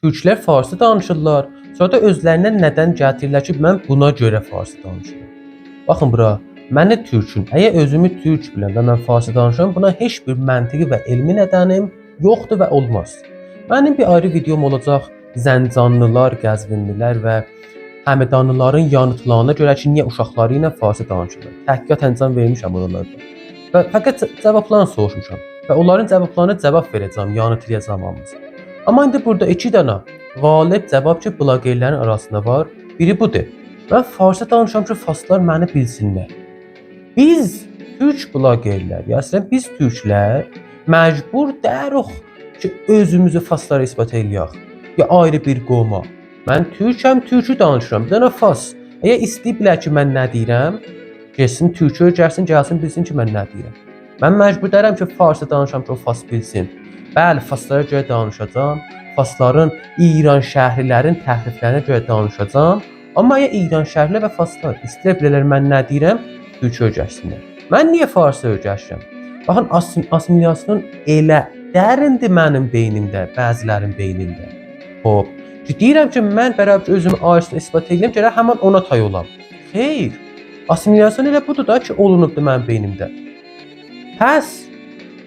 Türklər farsça danışırlar. Sonra da özlərindən nədən gətirirlər ki, mən buna görə farsça danışıram. Baxın bura, mən də türküm. Əgər özümü türk biləm və mən farsça danışıram, buna heç bir məntiqi və elmi nədənim yoxdur və olmaz. Mənim bir ayrı videom olacaq Zəncanlılar, Qəzvinlilər və Həmədanlıların yanıtlarına görə ki, niyə uşaqları ilə farsça danışırlar. Təhqiqat əncam vermişəm oralarda. Və fəqət cavablarını soruşmuşam və onların cavablarına cavab verəcəm, yanıtlayacağam hamısını. Amma indi burada 2 dənə qalib cavab ki, blogerlərin arasında var. Biri budur. Mən farsça danışıram ki, farslar məni bilsinlər. Biz türk blogerlər, yəni biz türklər məcbur dəruq ki, özümüzü farslara isbat eləyək. Ya ayrı bir qoma. Mən türkəm, türkü danışıram. Bir dənə fars. Əgər istəyiblər ki, mən nə deyirəm, getsin türkü öyrənsin, gəlsin bilsin ki, mən nə deyirəm. Mən məcbur deyirəm ki, farsça danışıram ki, o fars bilsin. Bəli, farslara görə danışacağam. Farsların, İran şəhərlilərin təhriflərinə görə danışacağam. Amma əgər İran şəhərli və farslar istəyir bilərlər mən nə deyirəm, türkü öyrənsinlər. Mən niyə farsça öyrənirəm? Baxın, assimilyasyon elə dərindir mənim beynimdə, bəzilərin beynində. Hop. Ki deyirəm ki, mən bərabər özümü ayrıca isbat edeyim, gərək həmin ona tay olam. Xeyr. Assimilyasyon elə budur da ki, olunubdur mənim beynimdə. Pəs,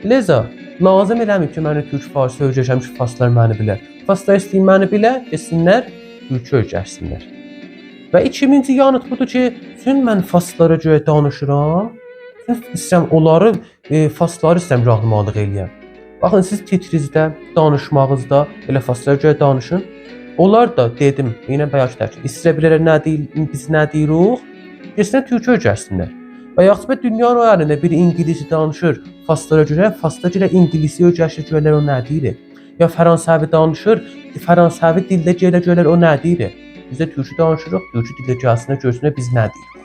Leza, lazım eləmir ki, məni türk farsça öyrənəm ki, farslar məni bilər. Farslar istəyir məni bilər, getsinlər, türkü öyrənsinlər. Və 2000-ci yanıt budur ki, çünki mən farslara görə danışıram, çünki istəyirəm onları, farsları istəyirəm rahmanlıq eləyəm. Baxın, siz titrizdə, danışmağınızda elə farslara görə danışın. Onlar da dedim, yenə bayaq tərkib, istəyir bilərlər nə deyil, biz nə deyirik, getsinlər türkü öyrənsinlər. Və yaxud dünya üzərində bir ingilis danışır farslara görə ingilisi öyrənir görürlər o nə deyir. Ya Fransəvi danışır, Fransəvi dildə görürlər o nə deyir. Biz də türkü danışırıq, türkü dildə gəlsinlər görsünlər biz nə deyirik.